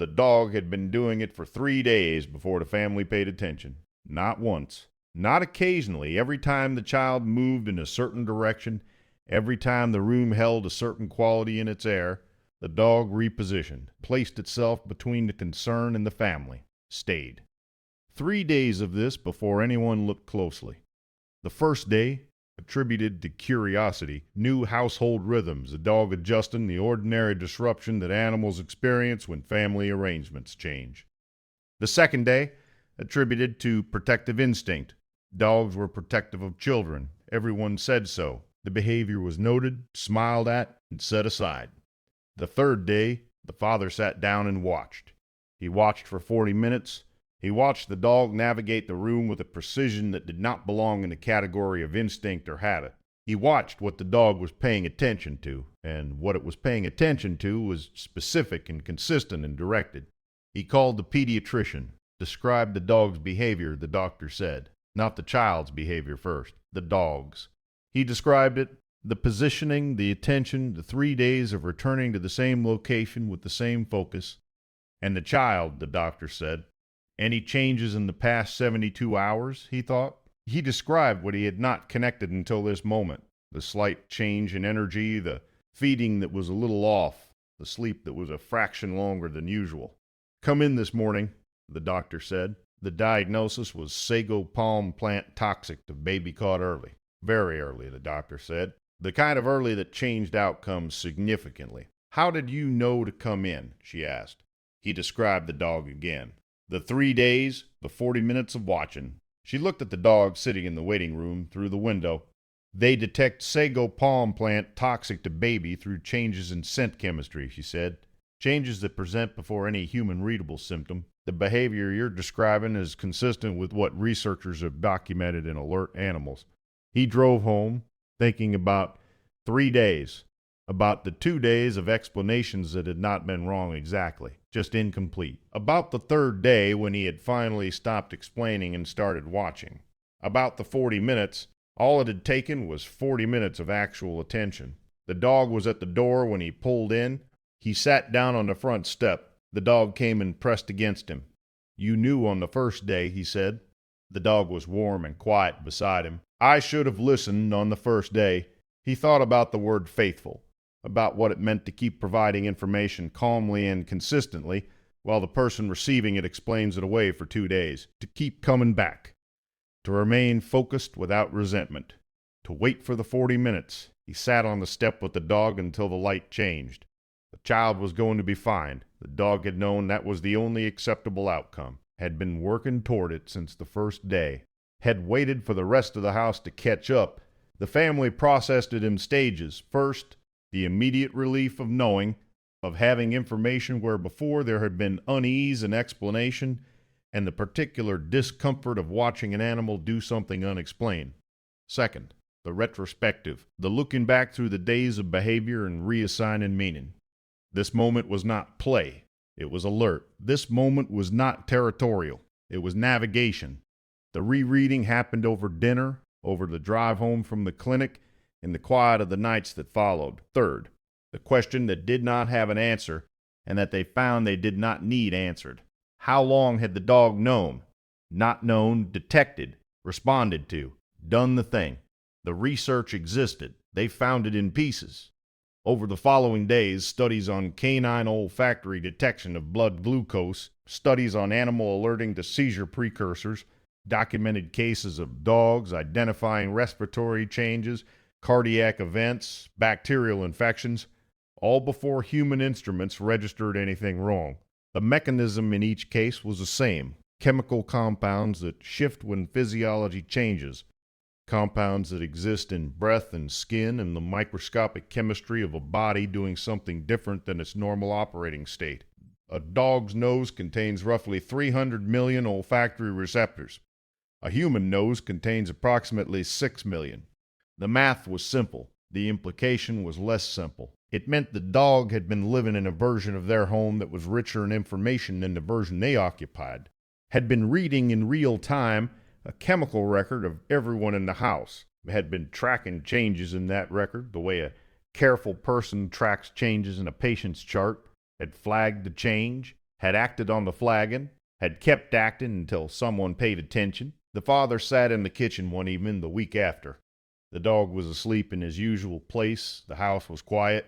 The dog had been doing it for 3 days before the family paid attention. Not once. Not occasionally. Every time the child moved in a certain direction, every time the room held a certain quality in its air, the dog repositioned, placed itself between the concern and the family, stayed. 3 days of this before anyone looked closely. The first day, attributed to curiosity, new household rhythms, the dog adjusting the ordinary disruption that animals experience when family arrangements change. The second day, attributed to protective instinct. Dogs were protective of children. Everyone said so. The behavior was noted, smiled at, and set aside. The third day, the father sat down and watched. He watched for 40 minutes. He watched the dog navigate the room with a precision that did not belong in the category of instinct or habit. He watched what the dog was paying attention to, and what it was paying attention to was specific and consistent and directed. He called the pediatrician, described the dog's behavior, the doctor said. Not the child's behavior first, the dog's. He described it, the positioning, the attention, the 3 days of returning to the same location with the same focus. And the child, the doctor said. Any changes in the past 72 hours, he thought? He described what he had not connected until this moment. The slight change in energy, the feeding that was a little off, the sleep that was a fraction longer than usual. Come in this morning, the doctor said. The diagnosis was sago palm plant toxic to baby caught early. Very early, the doctor said. The kind of early that changed outcomes significantly. How did you know to come in? She asked. He described the dog again. The 3 days, the 40 minutes of watching. She looked at the dog sitting in the waiting room through the window. They detect sago palm plant toxic to baby through changes in scent chemistry, she said. Changes that present before any human-readable symptom. The behavior you're describing is consistent with what researchers have documented in alert animals. He drove home, thinking about 3 days, about the 2 days of explanations that had not been wrong exactly, just incomplete. About the third day when he had finally stopped explaining and started watching. About the 40 minutes, all it had taken was 40 minutes of actual attention. The dog was at the door when he pulled in. He sat down on the front step. The dog came and pressed against him. You knew on the first day, he said. The dog was warm and quiet beside him. I should have listened on the first day. He thought about the word faithful, about what it meant to keep providing information calmly and consistently while the person receiving it explains it away for 2 days, to keep coming back, to remain focused without resentment, to wait for the 40 minutes. He sat on the step with the dog until the light changed. The child was going to be fine. The dog had known that was the only acceptable outcome, had been working toward it since the first day, had waited for the rest of the house to catch up. The family processed it in stages. First, the immediate relief of knowing, of having information where before there had been unease and explanation, and the particular discomfort of watching an animal do something unexplained. Second, the retrospective, the looking back through the days of behavior and reassigning meaning. This moment was not play. It was alert. This moment was not territorial. It was navigation. The rereading happened over dinner, over the drive home from the clinic, in the quiet of the nights that followed. Third, the question that did not have an answer, and that they found they did not need answered. How long had the dog known? Not known, detected, responded to, done the thing. The research existed. They found it in pieces. Over the following days, studies on canine olfactory detection of blood glucose, studies on animal alerting to seizure precursors, documented cases of dogs identifying respiratory changes, cardiac events, bacterial infections, all before human instruments registered anything wrong. The mechanism in each case was the same: chemical compounds that shift when physiology changes, compounds that exist in breath and skin, and the microscopic chemistry of a body doing something different than its normal operating state. A dog's nose contains roughly 300 million olfactory receptors. A human nose contains approximately 6 million. The math was simple. The implication was less simple. It meant the dog had been living in a version of their home that was richer in information than the version they occupied, had been reading in real time a chemical record of everyone in the house, had been tracking changes in that record the way a careful person tracks changes in a patient's chart, had flagged the change, had acted on the flagon, had kept acting until someone paid attention. The father sat in the kitchen one evening the week after. The dog was asleep in his usual place. The house was quiet.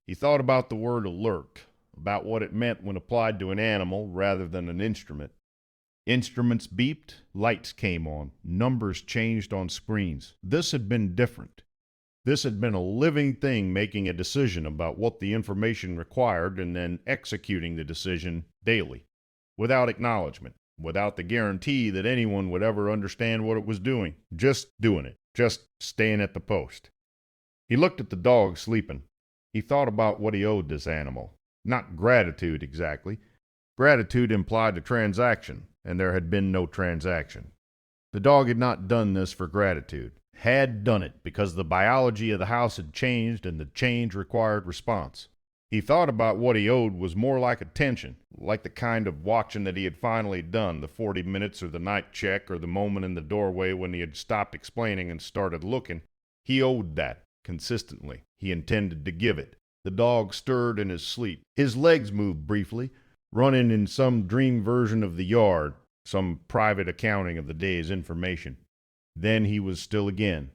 He thought about the word alert, about what it meant when applied to an animal rather than an instrument. Instruments beeped, lights came on, numbers changed on screens. This had been different. This had been a living thing making a decision about what the information required and then executing the decision daily, without acknowledgement, without the guarantee that anyone would ever understand what it was doing. Just doing it, just staying at the post. He looked at the dog sleeping. He thought about what he owed this animal. Not gratitude exactly. Gratitude implied a transaction, and there had been no transaction. The dog had not done this for gratitude. Had done it because the biology of the house had changed and the change required response. He thought about what he owed was more like attention, like the kind of watching that he had finally done, the 40 minutes or the night check or the moment in the doorway when he had stopped explaining and started looking. He owed that consistently. He intended to give it. The dog stirred in his sleep. His legs moved briefly, running in some dream version of the yard, some private accounting of the day's information. Then he was still again.